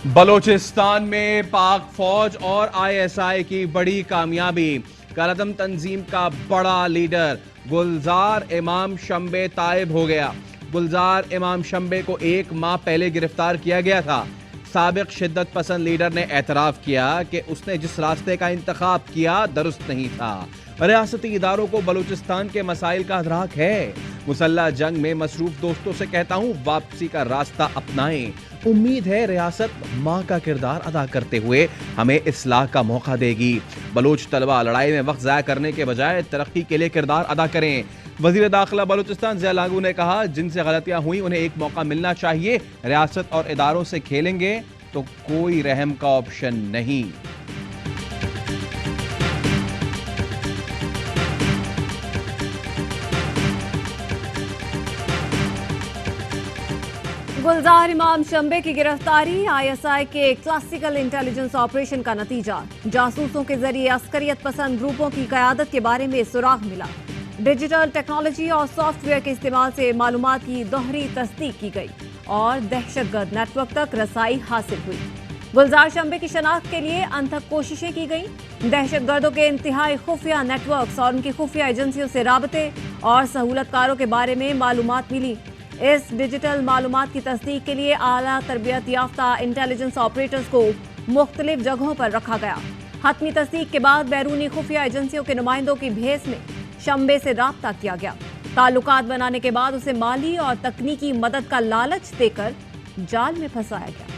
बलोचिस्तान में पाक फौज और आईएसआई की बड़ी कामयाबी। कलअदम तंजीम का बड़ा लीडर गुलजार इमाम शंबे ताइब हो गया। गुलजार इमाम शंबे को 1 माह पहले गिरफ्तार किया गया था। साबिक शिद्दत पसंद लीडर ने एतराफ किया कि उसने जिस रास्ते का इंतखाब किया दुरुस्त नहीं था। रियासती इदारों को बलूचिस्तान के मसाइल का अदराक है। मुसल्लह जंग में मसरूफ दोस्तों से कहता हूँ, वापसी का रास्ता अपनाएं। उम्मीद है रियासत माँ का किरदार अदा करते हुए हमें इस्लाह का मौका देगी। बलूच तलबा लड़ाई में वक्त ज़ाया करने के बजाय तरक्की के लिए किरदार अदा करें। वजीर दाखिला बलूचिस्तान ज़िया लागू ने कहा, जिनसे गलतियां हुई उन्हें एक मौका मिलना चाहिए। रियासत और इदारों से खेलेंगे तो कोई रहम का ऑप्शन नहीं। गुलजार इमाम शंबे की गिरफ्तारी आईएसआई के क्लासिकल इंटेलिजेंस ऑपरेशन का नतीजा। जासूसों के जरिए अस्करियत पसंद ग्रुपों की क़यादत के बारे में सुराग मिला। डिजिटल टेक्नोलॉजी और सॉफ्टवेयर के इस्तेमाल से मालूमात की दोहरी तस्दीक की गई और दहशतगर्द नेटवर्क तक रसाई हासिल हुई। गुलजार शंबे की शनाख्त के लिए अनथक कोशिशें की गई। दहशतगर्दों के इंतहाई खुफिया नेटवर्क्स और उनकी खुफिया एजेंसियों से राबते और सहूलतकारों के बारे में मालूमात मिली। इस डिजिटल मालूमात की तस्दीक के लिए आला तरबियत याफ्ता इंटेलिजेंस ऑपरेटर्स को मुख्तलिफ जगहों पर रखा गया। हतमी तस्दीक के बाद बैरूनी खुफिया एजेंसियों के नुमाइंदों की भेस में शंबे से राब्ता किया गया। ताल्लुकात बनाने के बाद उसे माली और तकनीकी मदद का लालच देकर जाल में फंसाया गया।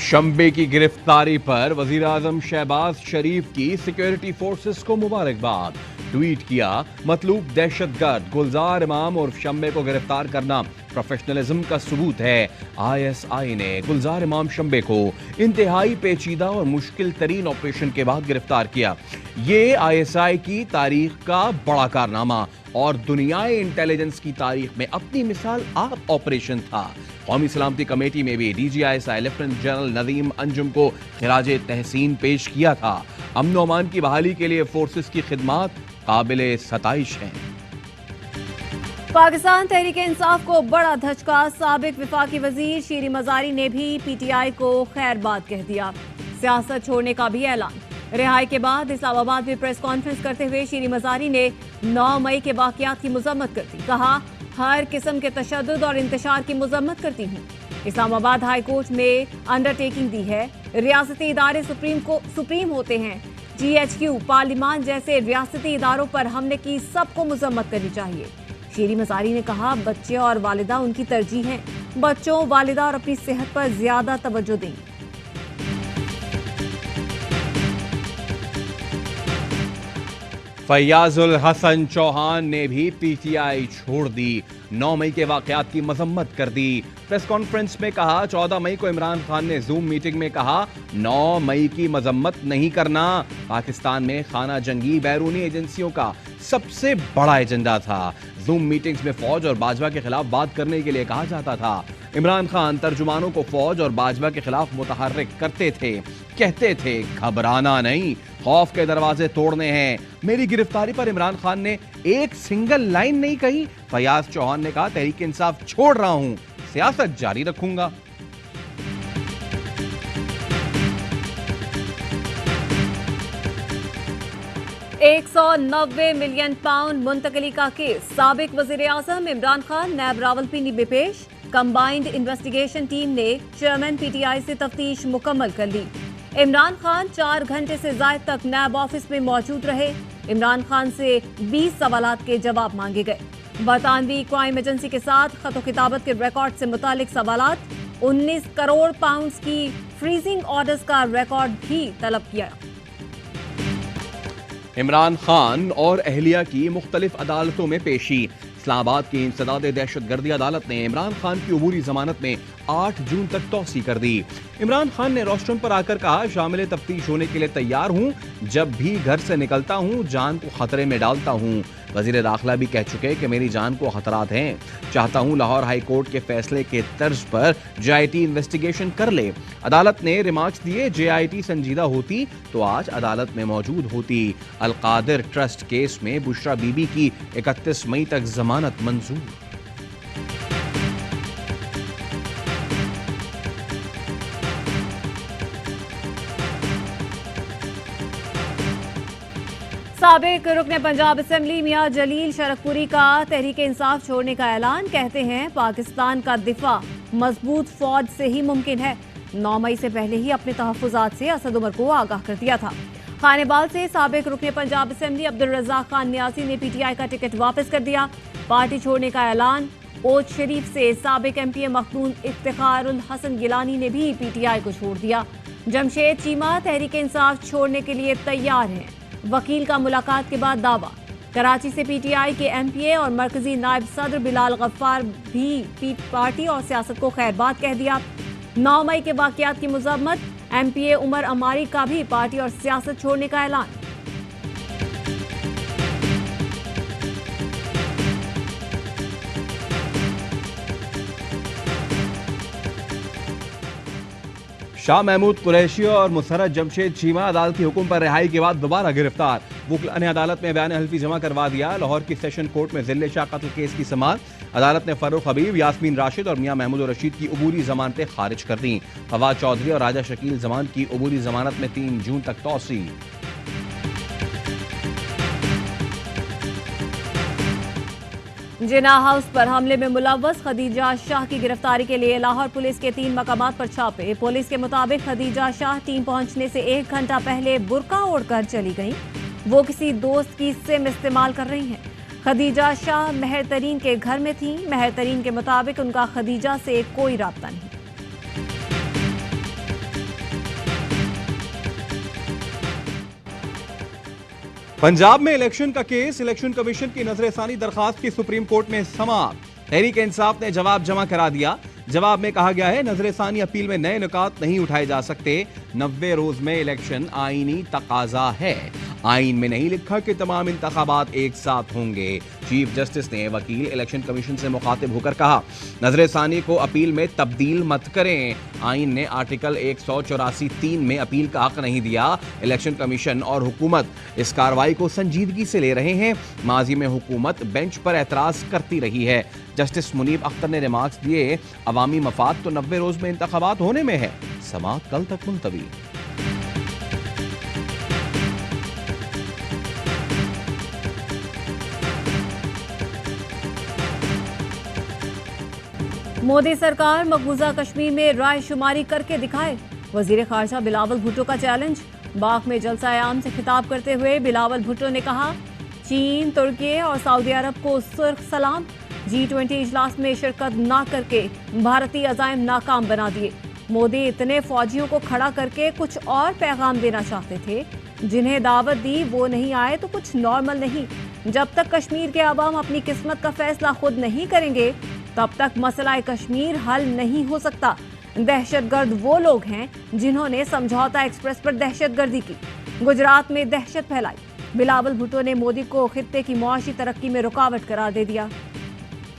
शंबे की गिरफ्तारी पर वजीर आजम शहबाज शरीफ की सिक्योरिटी फोर्सेस को मुबारकबाद। ट्वीट किया, मतलूब दहशतगर्द गुलजार इमाम और शंबे को गिरफ्तार करना प्रोफेशनलिज्म का सबूत है। आईएसआई ने गुलजार इमाम शंबे को इंतहाई पेचीदा और मुश्किल तरीन ऑपरेशन के बाद गिरफ्तार किया। ये आईएसआई की तारीख का बड़ा कारनामा और दुनियाई इंटेलिजेंस की तारीख में अपनी मिसाल आप ऑपरेशन था। कौमी सलामती कमेटी में भी DG ISI lieutenant general Nadeem Anjum को खिराज तहसीन पेश किया था। अमन व अमान की बहाली के लिए फोर्सेस की खिदमात काबिले सताइश हैं। पाकिस्तान तहरीक इंसाफ को बड़ा धचका। साबिक विफाकी वजीर शीरी मजारी ने भी पीटीआई को खैरबाद कह दिया। सियासत छोड़ने का भी ऐलान। रिहाई के बाद इस्लामाबाद में प्रेस कॉन्फ्रेंस करते हुए शीरी मजारी ने 9 मई के वाकयात की मजम्मत कर दी। कहा, हर किस्म के तशद्दुद और इंतशार की मजम्मत करती हूँ। इस्लामाबाद हाई कोर्ट में अंडरटेकिंग दी है। रियासती इदारे सुप्रीम होते हैं। जीएचक्यू, पार्लिमान जैसे रियासती इदारों पर हमले की सबको मजम्मत करनी चाहिए। शीरी मजारी ने कहा, बच्चे और वालिदा उनकी तरजीह हैं। बच्चों, वालिदा और अपनी सेहत पर ज्यादा तवज्जो दें। फैयाजुल हसन चौहान ने भी पीटीआई छोड़ दी। 9 मई के वाकयात की मजम्मत कर दी। प्रेस कॉन्फ्रेंस में कहा, 14 मई को इमरान खान ने जूम मीटिंग में कहा, 9 मई की मजम्मत नहीं करना। पाकिस्तान में खाना जंगी बैरूनी एजेंसियों का सबसे बड़ा एजेंडा था। जूम मीटिंग्स में फौज और बाजवा के खिलाफ बात करने के लिए कहा जाता था। इमरान खान तर्जुमानों को फौज और बाजवा के खिलाफ मुतहर्रिक करते थे। कहते थे, घबराना नहीं, खौफ के दरवाजे तोड़ने हैं। मेरी गिरफ्तारी पर इमरान खान ने एक सिंगल लाइन नहीं कही। फयाज चौहान ने कहा, तहरीक इंसाफ छोड़ रहा हूं, सियासत जारी रखूंगा। £190 मिलियन मुंतकली का केस। साबिक वजीर आजम इमरान खान नैब रावलपिंडी में पेश। कंबाइंड इन्वेस्टिगेशन टीम ने चेयरमैन पीटीआई से तफ्तीश मुकम्मल कर ली। इमरान खान 4 घंटे से ज्यादा तक नैब ऑफिस में मौजूद रहे। इमरान खान से 20 सवालात के जवाब मांगे गए। बरतानवी क्राइम एजेंसी के साथ खतो किताबत के रिकॉर्ड से मुतालिक सवालात। 19 करोड़ पाउंड की फ्रीजिंग ऑर्डर्स का रिकॉर्ड भी तलब किया। इमरान खान और अहलिया की मुख्तलिफ अदालतों में पेशी। इस्लामाबाद की इंसदाद दहशतगर्दी अदालत ने इमरान खान की अबूरी जमानत में 8 जून तक तौसी कर दी। इमरान खान ने रोस्टरम पर आकर कहा, शामिल तफ्तीश होने के लिए तैयार हूँ। जब भी घर से निकलता हूँ जान को खतरे में डालता हूँ। वजीर दाखिला भी कह चुके कि मेरी जान को खतरात हैं। चाहता हूँ लाहौर हाई कोर्ट के फैसले के तर्ज पर जेआईटी इन्वेस्टिगेशन कर ले। अदालत ने रिमार्क्स दिए, जेआईटी संजीदा होती तो आज अदालत में मौजूद होती। अलकादिर ट्रस्ट केस में बुशरा बीबी की 31 मई तक जमानत जमानत मंजूर। साबिक रुकने पंजाब असेंबली मियां जलील शरकपुरी का तहरीक इंसाफ छोड़ने का ऐलान। कहते हैं पाकिस्तान का दिफा मजबूत फौज से ही मुमकिन है। 9 मई से पहले ही अपने तहफ्फुजात से असद उमर को आगाह कर दिया था। खानेबाल से साबिक रुकने पंजाब असेंबली अब्दुल रज़ाक खान न्यासी ने पीटीआई का टिकट वापस कर दिया। पार्टी छोड़ने का ऐलान। ओज शरीफ से साबिक एमपीए मखदूम इफ्तिखारुल हसन गिलानी ने भी पीटीआई को छोड़ दिया। जमशेद चीमा तहरीक इंसाफ छोड़ने के लिए तैयार हैं। वकील का मुलाकात के बाद दावा। कराची से पीटीआई के एमपीए और मरकजी नायब सदर बिलाल गफ्फार भी पार्टी और सियासत को खैरबाद कह दिया। 9 मई के वाकयात की मजम्मत। एमपीए उमर अमारी का भी पार्टी और सियासत छोड़ने का ऐलान। शाह महमूद कुरैशी और मुसर्रत जमशेद चीमा अदालती हुक्म पर रिहाई के बाद दोबारा गिरफ्तार। वुकला ने अदालत में बयान हल्फी जमा करवा दिया। लाहौर की सेशन कोर्ट में जिले शाह कत्ल केस की समाअत। अदालत ने फर्रुख हबीब, यास्मीन राशिद और मियां महमूद रशीद की अबूरी जमानतें खारिज कर दी। फवाद चौधरी और राजा शकील जमान की अबूरी जमानत में 3 जून तक तौसी। जिना हाउस पर हमले में मुलव्वस खदीजा शाह की गिरफ्तारी के लिए लाहौर पुलिस के 3 मकामात पर छापे। पुलिस के मुताबिक खदीजा शाह टीम पहुंचने से 1 घंटा पहले बुर्का ओढ़कर चली गईं। वो किसी दोस्त की सिम इस्तेमाल कर रही हैं। खदीजा शाह मेहर तरीन के घर में थीं। मेहर तरीन के मुताबिक उनका खदीजा से कोई राब्ता नहीं। पंजाब में इलेक्शन का केस। इलेक्शन कमीशन की नजरसानी दरखास्त की सुप्रीम कोर्ट में समाअत। तहरीक इंसाफ ने जवाब जमा करा दिया। जवाब में कहा गया है नजरसानी अपील में नए नुकात नहीं उठाए जा सकते। 90 रोज में इलेक्शन आईनी तकाजा है। आईन में नहीं लिखा कि तमाम इंतखाबात एक साथ होंगे। चीफ जस्टिस ने वकील इलेक्शन कमीशन से मुखातिब होकर कहा नजरसानी को अपील में तब्दील मत करें। आईन ने आर्टिकल 184(3) में अपील का हक नहीं दिया। इलेक्शन कमीशन और हुकूमत इस कार्रवाई को संजीदगी से ले रहे हैं। माजी में हुकूमत बेंच पर एतराज करती रही है। जस्टिस मुनीब अख्तर ने रिमार्क्स दिए अवामी मफाद तो 90 रोज में इंतखाबात होने में है। समाअत कल तक मुलतवी। मोदी सरकार मकबूजा कश्मीर में राय शुमारी करके दिखाए। वजीर खारजा बिलावल भुट्टो का चैलेंज। बाग में जलसा आम से खिताब करते हुए बिलावल भुट्टो ने कहा चीन, तुर्की और सऊदी अरब को सुर्ख सलाम। G20 इजलास में शिरकत ना करके भारतीय अज़ाइम नाकाम बना दिए। मोदी इतने फौजियों को खड़ा करके कुछ और पैगाम देना चाहते थे। जिन्हें दावत दी वो नहीं आए तो कुछ नॉर्मल नहीं। जब तक कश्मीर के अवाम अपनी किस्मत का फैसला खुद नहीं करेंगे तब तक मसला कश्मीर हल नहीं हो सकता। दहशतगर्द वो लोग हैं जिन्होंने समझौता एक्सप्रेस पर दहशतगर्दी की, गुजरात में दहशत फैलाई। बिलावल भुट्टो ने मोदी को खित्ते की मुआशी तरक्की में रुकावट करार दे दिया।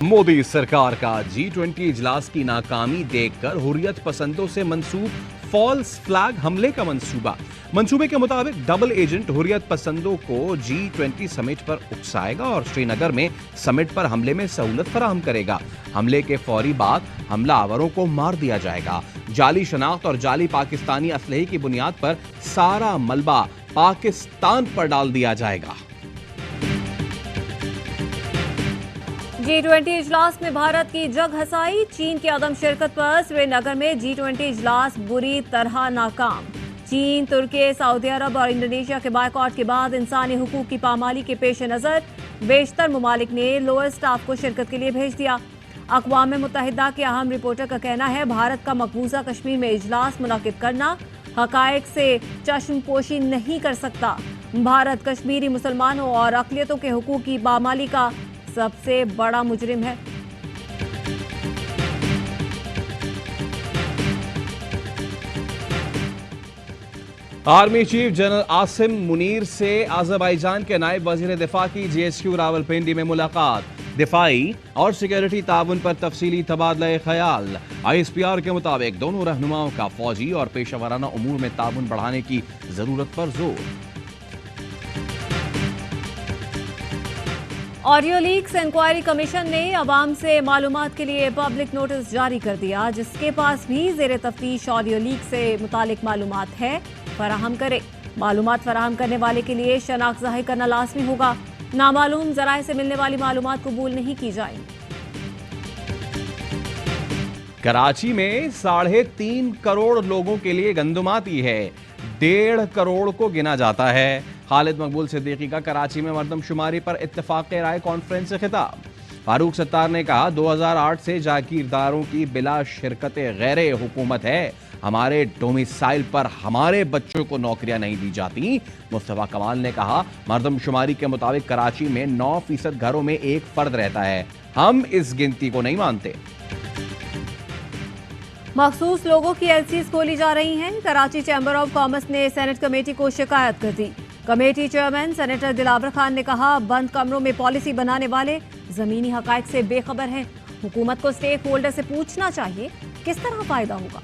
मोदी सरकार का G20 इजलास की नाकामी देखकर हुर्रियत पसंदों से मंसूब फॉल्स फ्लैग हमले का मंसूबे के मुताबिक डबल एजेंट हुर्रियत पसंदों को G20 समिट पर उकसाएगा और श्रीनगर में समिट पर हमले में सहूलत फराहम करेगा। हमले के फौरी बाद हमलावरों को मार दिया जाएगा। जाली शनाख्त और जाली पाकिस्तानी असलहे की बुनियाद पर सारा मलबा पाकिस्तान पर डाल दिया जाएगा। G20 इजलास में भारत की जग हसाई। चीन की अदम शिरकत पर श्रीनगर में G20 इजलास बुरी तरह नाकाम। चीन, तुर्की, सऊदी अरब और इंडोनेशिया के बायकॉट के बाद इंसानी हुकूक की पामाली के पेश नज़र बेशतर ममालिक ने लोअर स्टाफ को शिरकत के लिए भेज दिया। अक़वाम मुत्तहिदा के अहम रिपोर्टर का कहना है भारत का मकबूजा कश्मीर में इजलास मुनक़िद करना हक़ाइक़ से चश्मपोशी नहीं कर सकता। भारत कश्मीरी मुसलमानों और अक़लियतों के हुकूक की पामाली का सबसे बड़ा मुजरिम है। Army chief general Asim Munir से अज़रबैजान के नायब वज़ीर दिफा की JSQ रावलपिंडी में मुलाकात। दिफाई और सिक्योरिटी ताउन पर तफसीली तबादला ख्याल। ISPR के मुताबिक दोनों रहनुमाओं का फौजी और पेशेवराना उमूर में ताउन बढ़ाने की जरूरत पर जोर। ऑडियो लीक्स इंक्वायरी कमीशन ने अवाम से मालूमात के लिए पब्लिक नोटिस जारी कर दिया। जिसके पास भी ज़ेर तफ्तीश ऑडियो लीक से मुतालिक मालूमात है, फराहम करे। मालूमात फराहम करने वाले के लिए शनाख्त ज़ाहिर करना लाजमी होगा। नामालूम ज़राए से मिलने वाली मालूमात कबूल नहीं की जाएंगी। कराची में 3.5 करोड़ लोगों के लिए गंदम आती है, 1.5 करोड़ को गिना जाता है। खालिद मकबूल सिद्दीकी का कराची में मरदमशुमारी पर इत्तेफाक राय कॉन्फ्रेंस से खिताब। फारूक सत्तार ने कहा 2008 से जागीरदारों की बिला शिरकत गैर हुकूमत है। हमारे डोमिसाइल पर हमारे बच्चों को नौकरियां नहीं दी जाती। मुस्तफा कमाल ने कहा मरदमशुमारी के मुताबिक कराची में 9% घरों में एक फर्द रहता है। हम इस गिनती को नहीं मानते। मखसूस लोगों की एलसीज खोली जा रही हैं। कराची चैम्बर ऑफ कॉमर्स ने सेनेट कमेटी को शिकायत कर दी। Committee chairman senator Dilawar Khan ने कहा बंद कमरों में पॉलिसी बनाने वाले जमीनी हकायक से बेखबर हैं। हुकूमत को स्टेक होल्डर से पूछना चाहिए किस तरह फायदा होगा।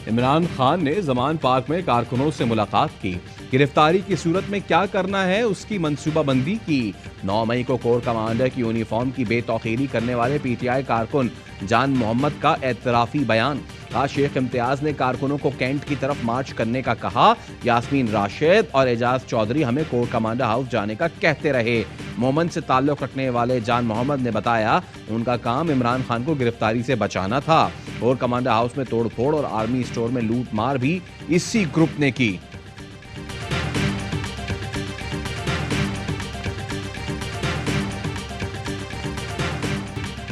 इमरान खान ने जमान पार्क में कारकुनों से मुलाकात की। गिरफ्तारी की सूरत में क्या करना है उसकी मंसूबाबंदी की। 9 मई को कोर कमांडर की यूनिफॉर्म की बेतौकीरी करने वाले पीटीआई कारकुन जान मोहम्मद का एतराफी बयान। आज शेख इम्तियाज ने कारकुनों को कैंट की तरफ मार्च करने का कहा। यास्मीन राशिद और एजाज चौधरी हमें कोर कमांडर हाउस जाने का कहते रहे। मोमन से ताल्लुक रखने वाले जान मोहम्मद ने बताया उनका काम इमरान खान को गिरफ्तारी से बचाना था। कोर कमांडर हाउस में तोड़फोड़ और आर्मी स्टोर में लूट मार भी इसी ग्रुप ने की।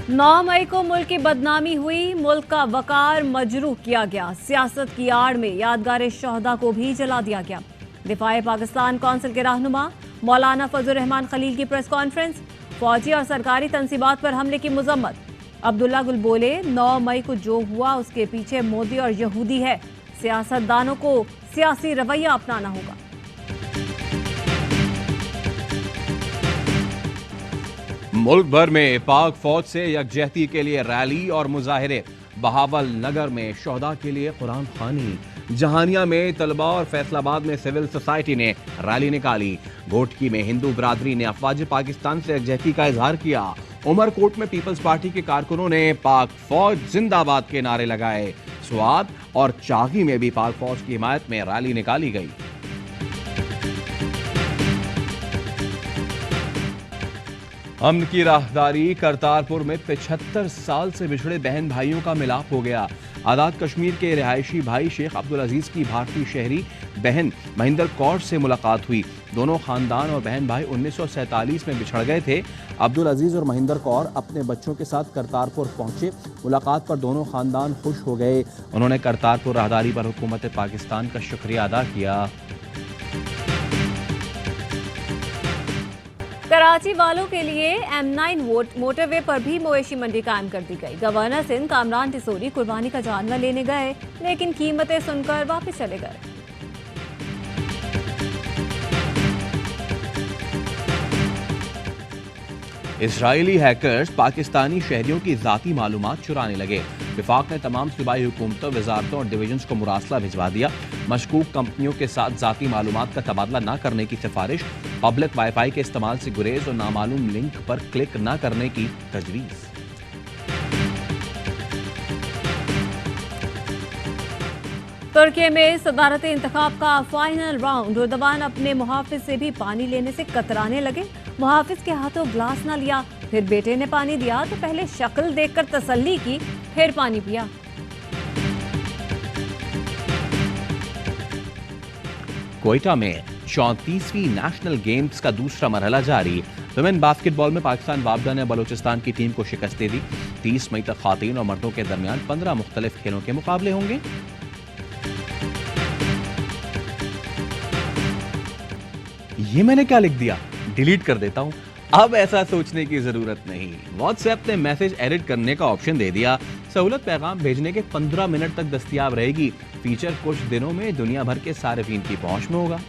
नौ मई को मुल्क की बदनामी हुई, मुल्क का वकार मजरूह किया गया। सियासत की आड़ में यादगार शहदा को भी जला दिया गया। दिफाए पाकिस्तान कौंसिल के रहनुमा मौलाना फजल रहमान खलील की प्रेस कॉन्फ्रेंस। फौजी और सरकारी तंसीबात पर हमले की मजम्मत। अब्दुल्ला गुल बोले 9 मई को जो हुआ उसके पीछे मोदी और यहूदी है। सियासतदानों को सियासी रवैया अपनाना होगा। मुल्क भर में पाक फौज से यकजहती के लिए रैली और मुजाहिरे। बहावल नगर में शोहदा के लिए कुरान खानी। जहानिया में तलबा और फैसलाबाद में सिविल सोसाइटी ने रैली निकाली। घोटकी में हिंदू बरादरी ने अफवाज पाकिस्तान से यकजहती का इजहार किया। उमरकोट में पीपल्स पार्टी के कारकुनों ने पाक फौज जिंदाबाद के नारे लगाए। स्वाद और चागी में भी पाक फौज की हिमायत में रैली निकाली गई। अमन की राहदारी। करतारपुर में 75 साल से बिछड़े बहन भाइयों का मिलाप हो गया। आज़ाद कश्मीर के रिहायशी भाई शेख अब्दुल अजीज की भारतीय शहरी बहन महिंदर कौर से मुलाकात हुई। दोनों खानदान और बहन भाई 1947 में बिछड़ गए थे। अब्दुल अजीज और महिंदर कौर अपने बच्चों के साथ करतारपुर पहुंचे। मुलाकात पर दोनों खानदान खुश हो गए। उन्होंने करतारपुर राहदारी पर हुकूमत पाकिस्तान का शुक्रिया अदा किया। कराची वालों के लिए M9 मोटरवे पर भी मवेशी मंडी कायम कर दी गई। गवर्नर सिंध कामरान टिसोरी कुर्बानी का जानवर लेने गए, लेकिन कीमतें सुनकर वापस चले गए। इजरायली हैकर्स पाकिस्तानी शहरियों की जाती मालूमात चुराने लगे। विफाक ने तमाम सूबाई हुकूमतों, वजारतों और डिवीजन्स को मुरासला भिजवा दिया। मशकूक कंपनियों के साथ जाती मालूमात का तबादला न करने की सिफारिश। पब्लिक वाईफाई के इस्तेमाल से गुरेज और नामालूम लिंक पर क्लिक न करने की तजवीज़। तुर्की में सदारती इंतखाब का फाइनल राउंड। रुदवान अपने मुहाफिज से भी पानी लेने से कतराने लगे। मुहाफिज के हाथों ग्लास न लिया, फिर बेटे ने पानी दिया तो पहले शक्ल देखकर तसल्ली की, फिर पानी पिया। कोयटा में 34वीं नेशनल गेम्स का दूसरा मरहला जारी। वुमेन बास्केटबॉल में पाकिस्तान वापडा ने बलूचिस्तान की टीम को शिकस्त दे दी। 30 मई तक खातीन और मर्दों के दरमियान 15 मुख्तलिफ खेलों के मुकाबले होंगे। ये मैंने क्या लिख दिया, डिलीट कर देता हूं। अब ऐसा सोचने की जरूरत नहीं। व्हाट्सएप ने मैसेज एडिट करने का ऑप्शन दे दिया। सहूलत पैगाम भेजने के 15 मिनट तक दस्तयाब रहेगी। फीचर कुछ दिनों में दुनिया भर के सार्फिन की पहुंच में होगा।